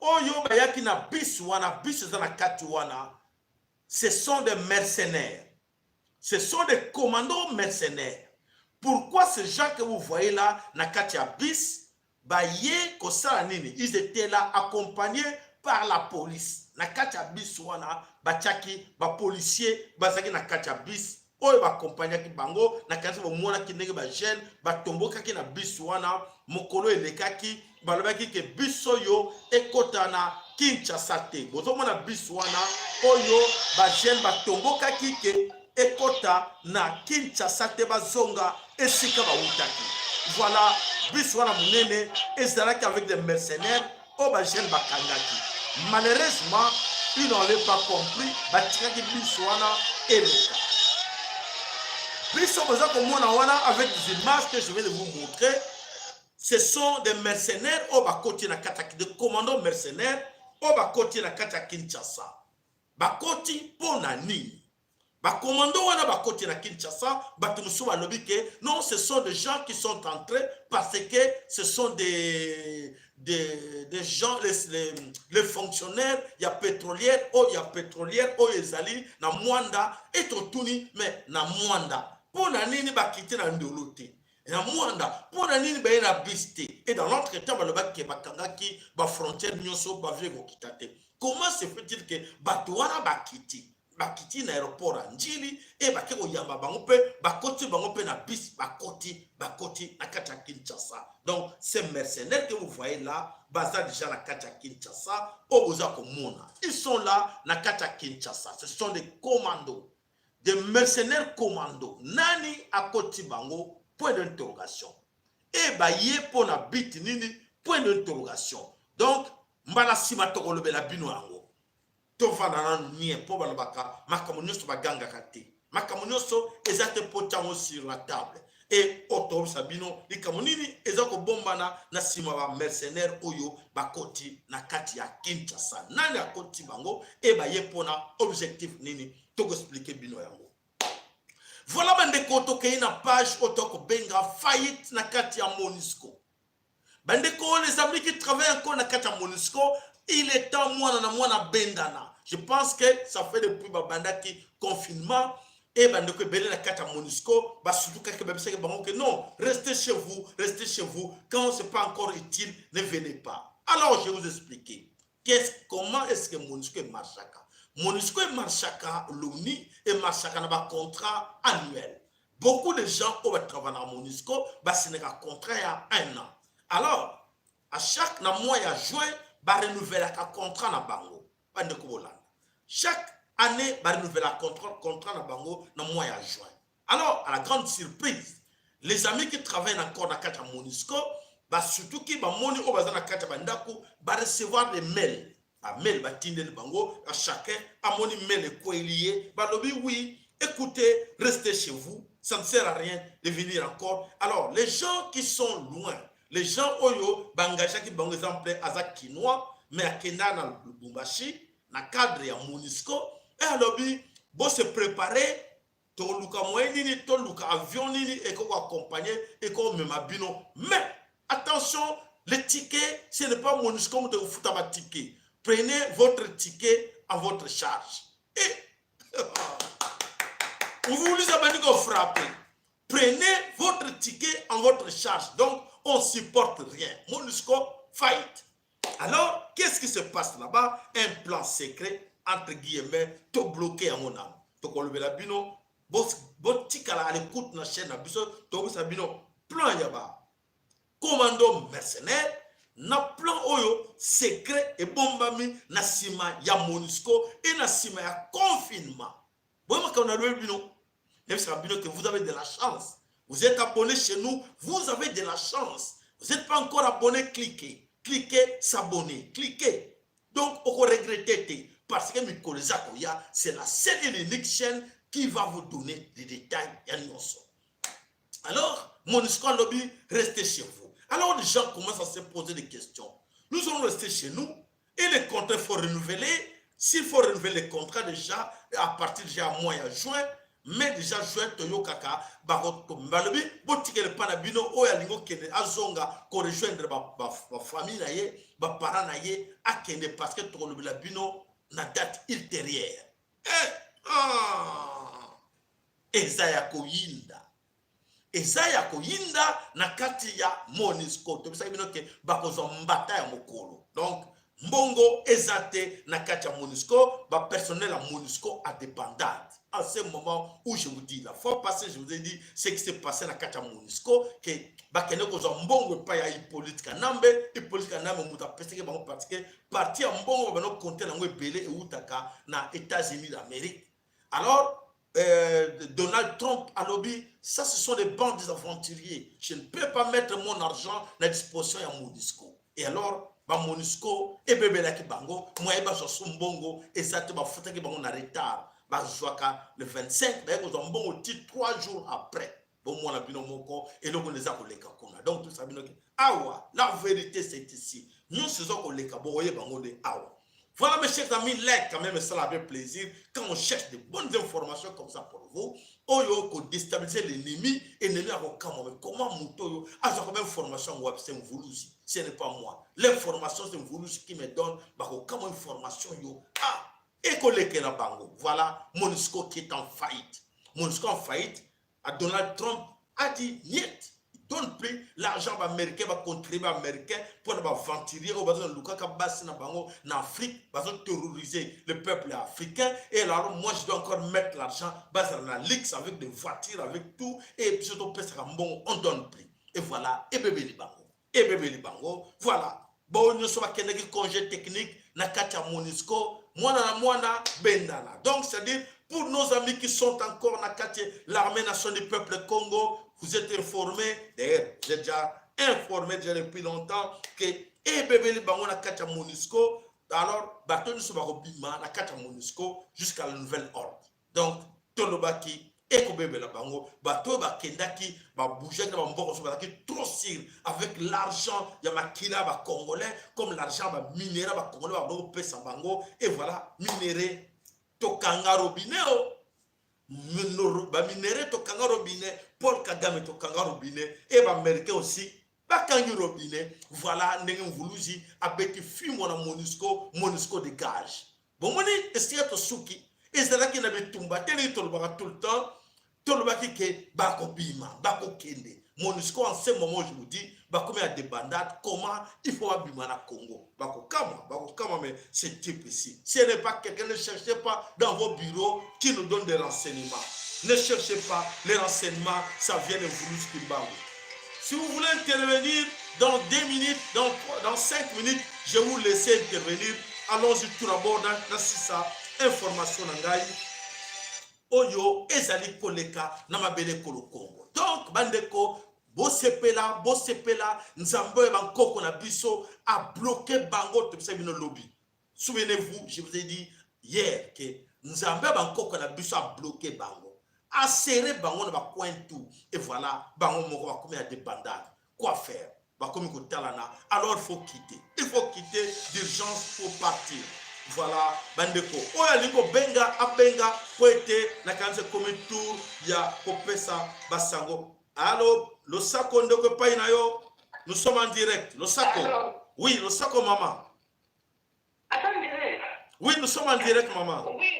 oyo bayaki na bis wana bis za na kati wana, ce sont des mercenaires, ce sont des commandos mercenaires. Pourquoi ces gens que vous voyez là na kati ya bis baye kosala nini? Ils étaient là accompagnés par la police na kati ya bis wana batiaki ba policier bazaki na kati ya bis oyo ba accompagner ki bango na kati bo mona ki ndenge ba jeune ba tomboka ki na bis wana mokolo elekaki balobaki ke bis oyo ekota na Kinshasa te. Bozo mona bis wana oyo ba jeune ba tomboka ki ke ekota na Kinshasa te bazonga esika ba utaki. Voilà bis wana munene ezalaki avec des mercenaires o ba jeune ba kangaki. Malheureusement ils n'ont pas compris ba tiraki bis wana eleka. Avec des images que je vais vous montrer, ce sont des mercenaires au Bakoti na Kataki, des commandos mercenaires au Bakoti na Kataki Kinshasa. Bakoti Ponani. Bakomando wana Bakoti na Kinshasa, Batumusu Balobike. Non, ce sont des gens qui sont entrés parce que ce sont des gens, les fonctionnaires, il y a pétrolière, oh il y a pétrolière, oh Ezali, na Mwanda, et Totuni, mais na Mwanda. Pour la nini bakite na ndolote. Na Mwanda, pour la nini ba na biste. Et dans l'entretien, ba le baki bakangaki, ba frontière nyonso, ba vego kitate. Comment se fait-il que Batouana bakiti? Bakiti na aéroport à Njili, et bakeko yamba bangope, bakoti bangope na bis, bakoti na kata Kinshasa. Donc, ces mercenaires que vous voyez là, baza déjà na kata Kinshasa, oboza komona. Ils sont là na kata Kinshasa. Ce sont des commandos, des mercenaires commandos. Nani akoti bango, point d'interrogation. Et ba ye pona bit nini, point d'interrogation. Donc, mbala sima tokolobe la bino yango. Tofana nie po balabaka makamunyoso baganga kate makamunyoso ezate potango sur la table et oto sabino likamunini ezako bombana na sima ba mercenaire oyo bakoti na kati ya Kinshasa. Nani akoti bango e ba yepona objectif nini toko expliquer bino yango. Voilà bande koto ke na page otoko benga faillite na kati ya Monisco. Bande ko les amis qui travaillent encore na kati ya Monisco, il est temps moi na bendana. Je pense que ça fait depuis Babandaki confinement. et bandeko belé la kata MONUSCO ba surtout que babiseke bango que non, restez chez vous, quand c'est pas encore utile, ne venez pas. Alors je vais vous expliquer comment est-ce que MONUSCO est marchaka. MONUSCO est marchaka l'ONU et marchaka na contrat annuel. Beaucoup de gens qui travaillent dans MONUSCO ba signer un contrat il y a 1 an. Alors à chaque mois de juin ba renouveler un contrat na bango bandeko bolanda. Chaque année ba renouveler un contrat na bango na mois de juin. Alors à la grande surprise, les amis qui travaillent encore dans kata MONUSCO ba surtout qui ba moni o bazana kata bandako ba recevoir des mails. A mail ba tindel bango à chacun a moni mail ko lié ba lobi oui, écoutez, restez chez vous, ça ne sert à rien de venir encore. Alors les gens qui sont loin, les gens oyo bangaja qui bango exemple azak kinois mais à Kenya na Lubumbashi na cadre ya MONUSCO et alors bon se préparer to luka moyeni ni to luka avion ni et ko accompagner et ko même bino. Mais attention, les tickets ce n'est pas MONUSCO de vous foutre un ticket. Prenez votre ticket à votre charge. Et vous voulez frapper. Prenez votre ticket en votre charge. Donc, on ne supporte rien. MONUSCO fight. Alors, qu'est-ce qui se passe là-bas? Un plan secret, entre guillemets, tout bloqué à mon âme. Donc, on le met là-bas. Bon, tika à l'écoute na chaîne, tout ça, plan yaba. Commando mercenaire. Na plan oyo secret et bombami na sima ya MONUSCO et na sima ya confinement. Bon, quand on a le bino, que vous avez de la chance. Vous êtes abonné chez nous, vous avez de la chance. Vous n'êtes pas encore abonné, cliquez. Cliquez, s'abonner, cliquez. Donc, on va regretter parce que c'est la seule et l'unique chaîne qui va vous donner des détails. Alors, MONUSCO lobby, restez chez vous. Alors les gens commencent à se poser des questions. Nous allons rester chez nous et les contrats, il faut renouveler. S'il faut renouveler les contrats déjà, à partir déjà mois de juin, mais déjà juin, Toyo Kaka, Barot Kombalobi, Botike le Panabino, Oyalingo Kene, Azonga, qu'on rejoindre ma famille, ma parents, à Kene, parce que Tolobi la Bino, na date ultérieure. Ezaya Koyinda. Ezaya koyinda na kati ya MONUSCO. To bisa bino ke bakozo mbata ya mokolo. Donc mbongo ezate na kati ya MONUSCO, ba personnel à MONUSCO a dépendante. À ce moment où je vous dis la fois passée, je vous ai dit ce qui s'est passé na kati ya MONUSCO que bakene kozo mbongo pa ya Hippolyte Kanambe muta peseke bango pratiquer parti ya mbongo bano compter na ngwebele e utaka na États-Unis d'Amérique. Alors Donald Trump a lobby, ça ce sont des bandes des aventuriers. Je ne peux pas mettre mon argent à la disposition de MONUSCO. Et alors, MONUSCO et bébé la kibango, moi et Sumbongo, et ça te va foutre que on a retard. Le 25, on a un bon titre 3 jours après. Bon, moi, la bino moko, et donc on les a collés. Donc tout ça, awa, la vérité c'est ici. Nous faisons collés, bon, et bango de awa. Voilà mes chers amis, like quand même ça avec plaisir quand on cherche de bonnes informations comme ça pour vous. Oyo ko déstabiliser l'ennemi et l'ennemi a comment muto a quand même formation web c'est Mvuluzi. Ce n'est pas moi. L'information c'est Mvuluzi qui me donne comment information yo et collègue la bango. Voilà MONUSCO qui est en faillite. MONUSCO en faillite. À Donald Trump a dit niet. Donne plus l'argent américain va contribuer américain pour ne pas ventilier au besoin de Lukaka Bassi en Afrique, va terroriser le peuple africain. Et alors, moi, je dois encore mettre l'argent basé dans la Lix avec des voitures, avec tout. Et puis, surtout, on donne plus. Et voilà, et bébé Libango. Voilà. Bon, nous sommes à un congé technique, Nakatia MONUSCO, Moana, Bendana. Donc, c'est-à-dire, pour nos amis qui sont encore dans l'armée nationale du peuple Congo, vous êtes informés, d'ailleurs, j'ai déjà informé déjà depuis longtemps que bébé Libango na kati MONUSCO, alors bateau nous sommes à na kati MONUSCO jusqu'à la nouvelle ordre. Donc Tolobaki et bébé Libango, bateau ba kendaki ba bouger na mboko so ba trop sûr avec l'argent ya makila ba congolais comme l'argent ba minéral ba congolais ba bongo pesa bango et voilà minéré tokanga robinet ba minéré tokanga robinet Paul Kagame tokanga robinet et ba américain aussi ba kangi robinet voilà ndenge Mvuluzi abeki fumo na MONUSCO dégage bon moni estier to suki ezalaki na bitumba teli tolobaka tout le temps tolobaki ke bakobima bakokende. MONUSCO en ce moment je vous dis bakomi à des bandades comment il faut abima na Congo bakokama mais ce type ici ce n'est pas quelqu'un, ne cherchez pas dans vos bureaux qui nous donne des renseignements, ne cherchez pas les renseignements, ça vient de Voulous Kimbangu. Si vous voulez intervenir dans 2 minutes, dans 5 minutes, je vais vous laisser intervenir. Allons-y tout d'abord dans ça information nangai oyo ezali koleka na mabele kolo Congo. Donc bandeko bosepela nzambe bankoko na biso a bloqué bango topesa bino lobby. Souvenez-vous, je vous ai dit hier que nzambe bankoko na biso a bloqué bango, a serré bango na ba coin tout et voilà bango moko ba komi à des bandades. Quoi faire? Ba komi ko talana. Alors il faut quitter d'urgence pour partir. Voilà, bandeko. Oya lingo benga abenga poete na kanze komi tour ya kopesa basango. Allô, le sako ndoko pa inayo. Nous sommes en direct. Le sako. Oui, le sako maman. Attends, direct. Oui, nous sommes en direct maman. Oui,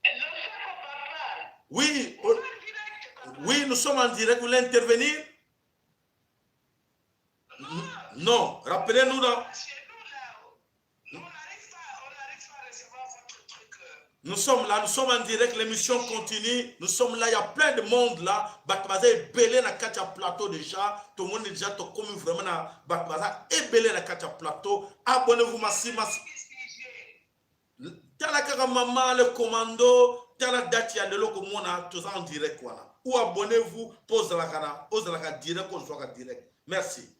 le sako papa. Oui, oui, nous sommes en direct. Vous voulez intervenir? Non, rappelez-nous là. Nous sommes là, nous sommes en direct, l'émission continue, nous sommes là, il y a plein de monde là, Batmaza est belé na katia plateau déjà, tout le monde est déjà comme vraiment na Batmaza est belé na katia plateau, abonnez-vous massivement. T'as la kaka maman, le commando, t'as la date ya de l'eau comme on a tous en direct voilà. Ou abonnez-vous, pose la kana, direct, ou soit direct. Merci.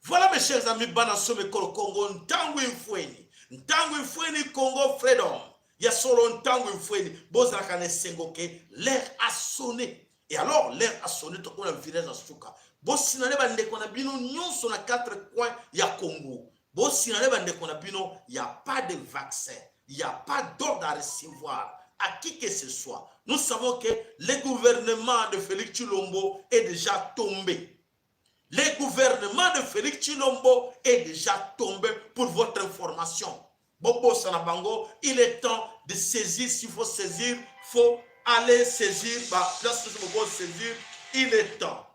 Voilà mes chers amis, Banasome Congo, Ntangu Infweni Congo Freedom. Il y a solo Ntangu Infweni, Bozaka ne Sengoke, l'air a sonné. Et alors, l'air a sonné, tout le monde a viré dans Souka. Bosinane bande qu'on a bino, nous sommes à 4 coins, il y a Congo. Bosinane bande qu'on a bino, il n'y a pas de vaccin, il n'y a pas d'ordre à recevoir, à qui que ce soit. Nous savons que le gouvernement de Félix Tshilombo est déjà tombé. Le gouvernement de Félix Tshilombo est déjà tombé pour votre information. Bobo Sanabango, il est temps de saisir, s'il faut saisir, il faut aller saisir, saisir, il est temps.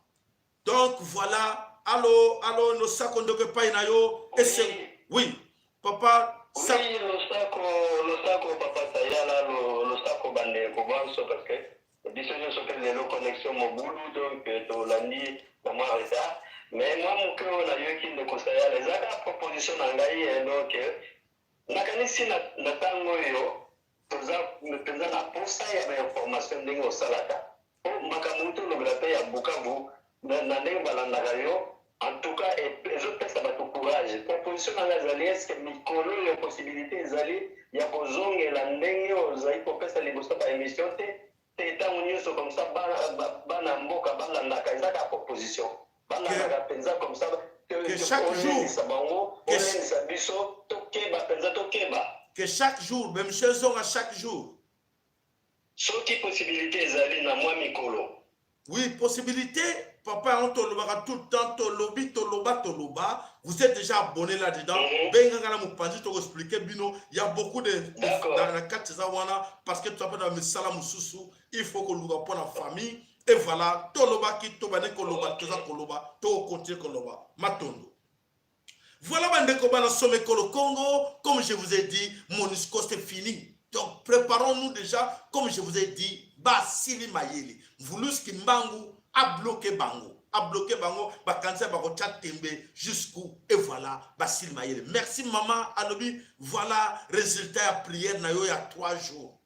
Donc voilà, allô, nous savons que pas inayo, et c'est, oui, papa, ça. Oui, le saco, papa, ça y a là, le saco, bande, comment ça, parce que, disons, je fais les connexions mobile, donc, tu l'as dit, dans mon retard, mais moi, mon cœur, on a eu qu'il ne conseille les propositions d'engager, donc, nakanisi na tango yo toza mpenza na posa ya information ndenge osalaka po makamutu lobela ya Bukavu na ndenge balandaka yo en tout cas ezopesa bato courage proposition na ezali eske mikolo ya possibilité ezali ya kozongela ndenge ozali kopesa liboso ba émission te ntango nyonso comme ça bana mboka balandaka ezaka proposition balandaka mpenza comme ça que chaque jour, même chez eux à chaque jour. Possibilité ezali na moi mikolo. Oui, possibilité, papa, on te lobaka tout le temps, toloba. Vous êtes déjà abonné là-dedans. Il y a beaucoup de dans la carte parce que tu as pas de salam sousou, il faut que nous pour la famille. Et voilà, toloba ki tobane koloba, toza koloba, to continue koloba, matondo. Voilà bandeko bana somme kolo Congo, comme je vous ai dit, MONUSCO c'est fini. Donc préparons-nous déjà, comme je vous ai dit, Basili Mayeli, Voulous Kimbangu a bloqué Bango, Bakanza Barocha Tembe jusqu'où, et voilà, Basili Mayeli. Merci maman, Alobi, voilà, résultat à prière nayo il y a 3 jours.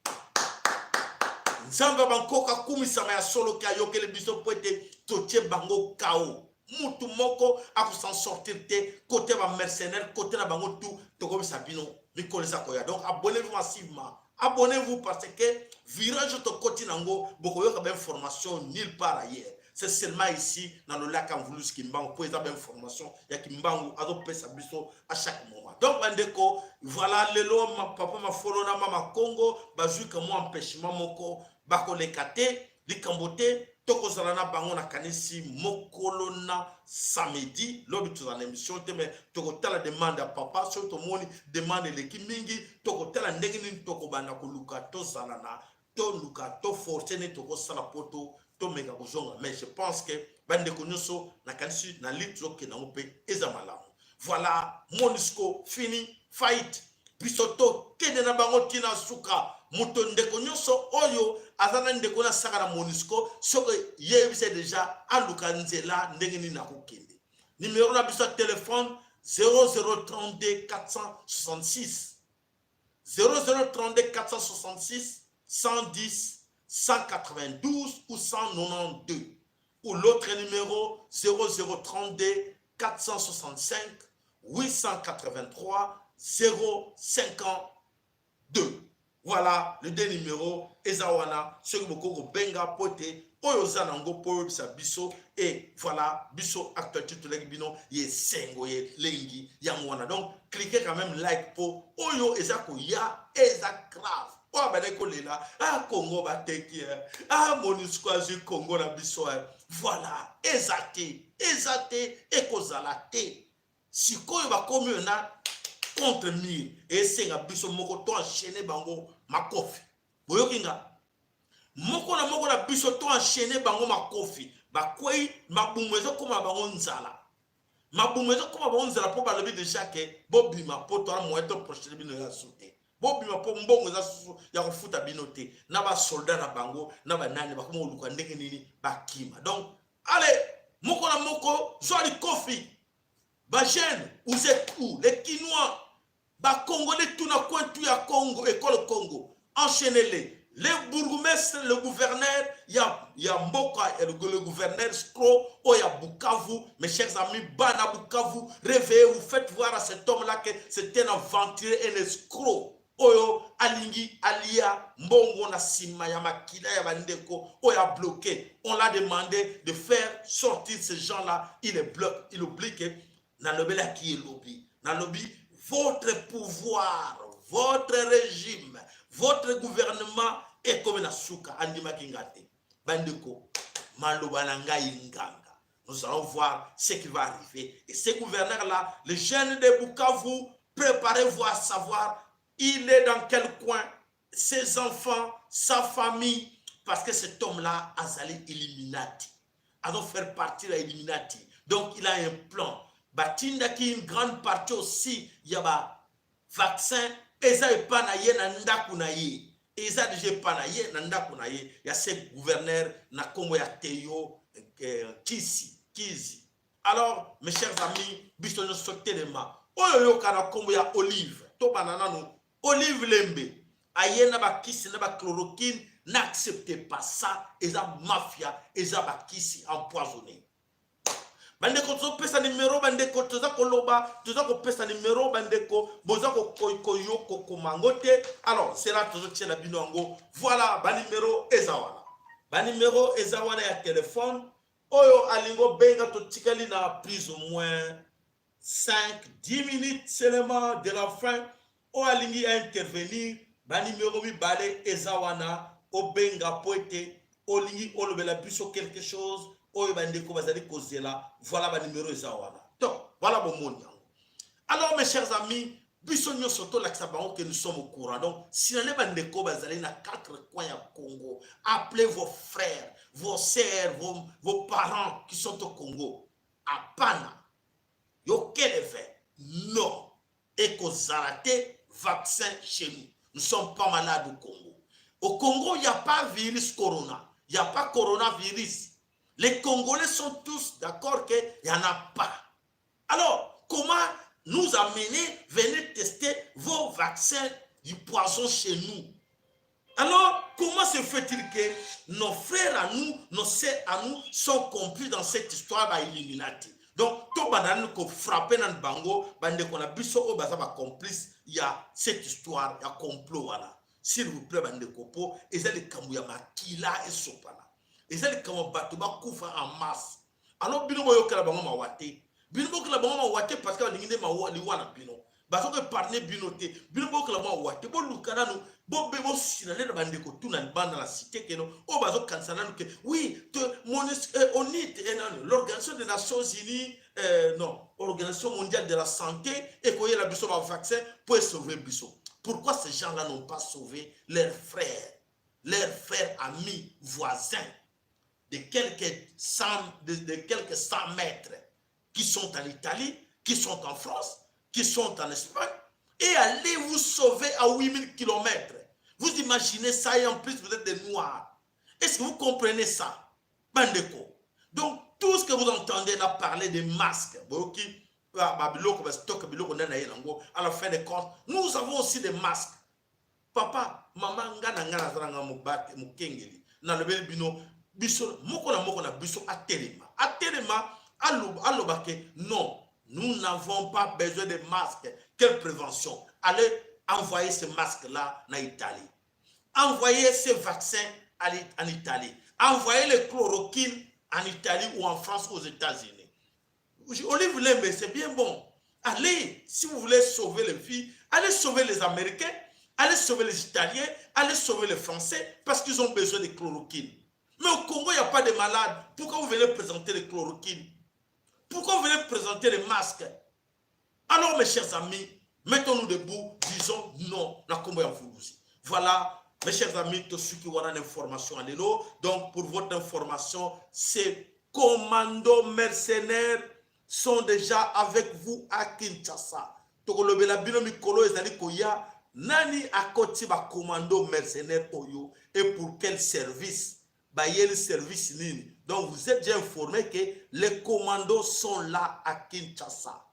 Nzamba bankoka kumisama ya solo kayo ke le biso poete totie bango kao mutu moko akusan sortir te côté ba mercenaire côté na bango tout toko bisabino mikoleza koya. Donc abonnez-vous massivement, abonnez-vous parce que virage to côté nango boko yoka ba information nulle part ailleurs. C'est seulement ici dans le lac Voulous Kimbangu pour avoir information ya Kimbangu azo pesa biso à chaque moment. Donc bandeko voilà lelo ma papa ma follow na mama Congo bazui que moi empêchement moko bako lekate likambote toko zalana bango na kanisi mokolo na samedi lobi tozana émission te mais toko tala demande à papa so to moni demande leki mingi toko tala ndenge nini toko banda koluka to zalana to luka to forcer ne toko sala poto to meka kozonga mais je pense que bande konyoso na kanisi na litro ke na mpe eza malamu. Voilà, Monisco fini fight bisoto kende na bango tina suka muto ndeko nyonso oyo azana ndeko na saka na Monisco soko yebise déjà aluka nzela ndenge ni na kokende. Numéro na biso téléphone 0032 466 0032 466 110 192 ou 192 ou l'autre numéro 0032 465 883 052. Voilà les deux numéros. Ezawana, ce que beaucoup benga pote, oyoza nango po biso et voilà biso actualité to bino ye sengo ye lengi yangwana. Donc cliquez quand même like po oyo ezako ya eza grave. Oya badeko lela Congo bateki Monisco azu Congo na biso voilà ezate ekozalate sikoyo bakomi na contre mire et senga biso moko to enchaîner bango makofi boyokinga moko na biso to enchaîner bango makofi bakwei mabumwezo koma bango nzala po balobi déjà que bobima po to moeto prochaine bino ya sauter bobima po mbongo za susu ya kofuta bino te na ba soldat na bango na ba nani bakoma oluka ndenge nini bakima. Donc allez moko na moko zwali kofi ba jeune vous êtes où les Kinois ba Congolais tout na coin tout ya Congo école Congo enchaînez-les bourgmestres le gouverneur ya Mboka et le gouverneur Skro o ya Bukavu mes chers amis bana Bukavu réveillez-vous faites voir à cet homme là que c'est un aventurier et un escroc oyo alingi alia mbongo na sima ya makila ya bandeko oya bloqué. On l'a demandé de faire sortir ces gens là, il oublie que na lobela qui est lobby na lobby votre pouvoir, votre régime, votre gouvernement est comme na suka andima kingate bandeko maloba na ngai nganga. Nous allons voir ce qui va arriver et ces gouverneurs là, les jeunes de Bukavu, préparez-vous à savoir il est dans quel coin, ses enfants, sa famille, parce que cet homme-là a salé Illuminati. A donc faire partie de l'Illuminati. Donc il a un plan. Batinda qui une grande partie aussi, il y a un vaccin, et ça n'est pas naïe, nanda kunaïe. Et ça déjà pas naïe, nanda kunaïe. Il y a ces gouverneurs, na Congo ya Teyo, Kizi. Alors, mes chers amis, bisogna sauter les mains. Oyo kana Congo ya Olive, to banana no. Olive Lembe, ayena ba kisi na ba chloroquine, n'acceptez pas ça, et ça mafia, et ça ba kisi empoisonné. Bandeko to pesa numéro bandeko to za koloba, to za ko pesa numéro bandeko, boza ko koyoko komangote. Alors, c'est là to zo tshela binongo. Voilà ba numéro ezawana. Ba numéro ezawana ya téléphone. Oyo alingo benga to tikali na plus ou moins 5-10 minutes seulement de la fin. O alingi a intervenir ba numéro mi balé ezawana o benga poete o lingi o lobela biso quelque chose o bandeko bazali kozela voilà ba numéro ezawana. Donc voilà mon monde. Alors mes chers amis, biso nyoso to la bango que nous sommes au courant. Donc si les bandeko bazali na 4 coins ya Congo, appelez vos frères, vos sœurs, vos parents qui sont au Congo. Apana yo keleve non et kozarate vaccin chez nous. Nous ne sommes pas malades au Congo. Au Congo, il n'y a pas virus corona. Il n'y a pas coronavirus. Les Congolais sont tous d'accord qu'il n'y en a pas. Alors, comment nous amener, venez tester vos vaccins du poison chez nous? Alors, comment se fait-il que nos frères à nous, nos sœurs à nous sont compris dans cette histoire d'Illuminati? Donc, tout banane ko frappé dans le bango, bande qu'on a biso o baza ba complice, il y a cette histoire, il y a complot voilà. S'il vous plaît bande kopo, ezali kamuya makila et sopana. Ezali kamu batu ba kufa en masse. Alors bino boyo kala bango mawate. Bino boyo kala bango mawate parce que balingine mawa liwana bino. bazo que parler binoté bino bo kala mo wate bo lukana no bo be bo sinale na bande ko tuna banda la cité que no o bazo kansana no que oui on est l'organisation des Nations Unies non organisation mondiale de la santé et qu'on y a la biso ba vaccin pour sauver biso. Pourquoi ces gens-là n'ont pas sauvé leurs frères, amis, voisins de quelques 100 mètres qui sont en Italie, qui sont en France, qui sont en Espagne, et allez vous sauver à 8000 km. Vous imaginez ça et en plus vous êtes des Noirs. Est-ce que vous comprenez ça? Bandeko. Donc tout ce que vous entendez là parler des masques, à la fin des comptes, nous avons aussi des masques. Papa, maman, ngana zanga mukengeli. Na lebel bino biso moko na biso atelema. Atelema alobake non, nous n'avons pas besoin de masques. Quelle prévention? Allez envoyer ces masques là en Italie. Envoyer ces vaccins en Italie. Envoyer les chloroquines en Italie ou en France, aux États-Unis. Olive Lembe, c'est bien bon. Allez, si vous voulez sauver les filles, allez sauver les Américains, allez sauver les Italiens, allez sauver les Français, parce qu'ils ont besoin de chloroquine. Mais au Congo, il n'y a pas de malades. Pourquoi vous venez présenter les chloroquines? Pourquoi vous venez présenter les masques? Alors, mes chers amis, mettons-nous debout, disons non, na Congo ya Mfulusi. Voilà, mes chers amis, tous ceux qui ont l'information à l'élo. Donc, pour votre information, ces commandos mercenaires sont déjà avec vous à Kinshasa. Tokolobela bino mikolo ezali koya nani akoti ba commando mercenaire oyo et pour quel service? Ba yel service nini? Donc vous êtes déjà informé que les commandos sont là à Kinshasa.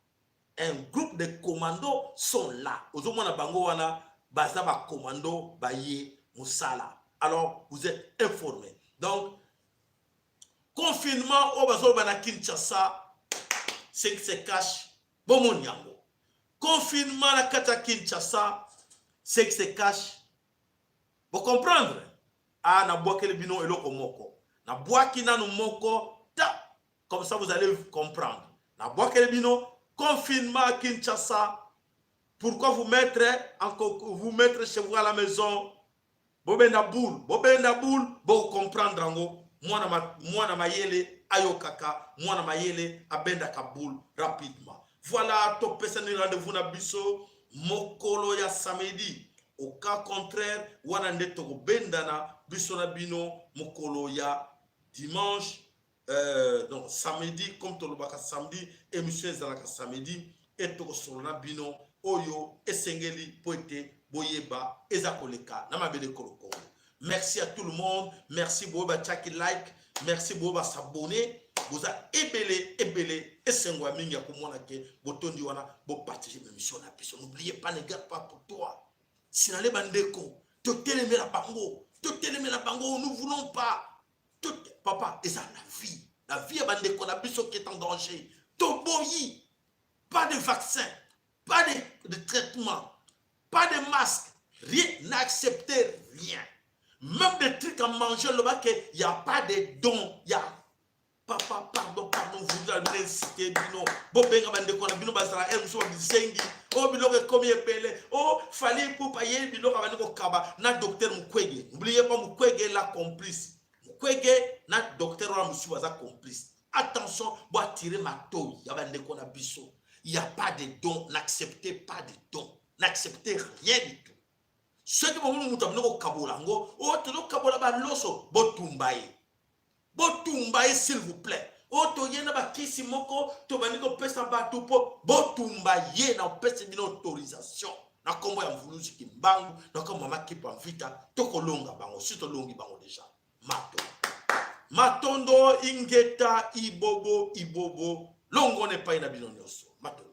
Un groupe de commandos sont là. Ozomona bango wana baza ba commando ba ye musala. Alors vous êtes informés. Donc confinement au bazo bana Kinshasa. Ce qui se cache, bon yango. Confinement à Kata Kinshasa, ce qui se cache, vous comprendre? Ah, na bois le bino eloko moko. Na bois qui na no moko, ta. Comme ça vous allez comprendre. Na bois le bino, confinement à Kinshasa. Pourquoi vous mettre chez vous à la maison? Bobenda boule, vous comprendre ango. Moi na mayele ayokaka, moi na mayele abenda kaboul rapidement. Voilà, top pesani rendez-vous na biso mokolo ya samedi. Au cas contraire, wana ndetoko benda na biso na bino mokolo ya dimanche, donc samedi comme tolobaka samedi, émission ezalaka samedi et toko solona bino oyo esengeli poete boyeba ezakoleka na mabele koloko. Merci à tout le monde. Merci pour votre like. Merci pour votre s'abonner. Vous avez ébélé. Et c'est moi qui ai botondi wana bo partager mes missions na biso. N'oubliez pas, ne garde pas pour toi. Si n'allez bandeko, te télémé la bango. Nous voulons pas. Papa, et ça la vie. La vie est bandeko na biso qui est en danger. Toboyi. Pas de vaccin. Pas de traitement. Pas de masque. Rien. N'acceptez rien. Même des trucs à manger, il n'y a pas de dons. Il y a. Papa, pardon, vous allez citer Bino. Bobenga bandeko Bino Bazara, Elmuso Bizengi. Oh, Bino comme il pele. Oh, fallait pour payer Bino Kabandeko Kaba. Na docteur Mukwege. N'oubliez pas Mukwege la complice. Mukwege, na docteur Ramusu Baza complice. Attention, bois tirer ma toile. Yabandeko na biso. Il n'y a pas de dons. N'acceptez pas de dons. N'acceptez rien du tout. Ceux qui vont nous amener au Kabolango, oh, tu dois Kabolaba loso, botumbaye. Botumbaye, s'il vous plaît. Oh, tu y en a qui si moko, tu vas nous passer un bateau pour botumbaye, na pèse d'une autorisation. Na kombo ya mvuluzi kimbangu, na kombo mama kipa mvita, toko longa bango, sito longi bango déjà. Matondo ingeta ibobo, longo ne pa ina bino nyoso. Matondo.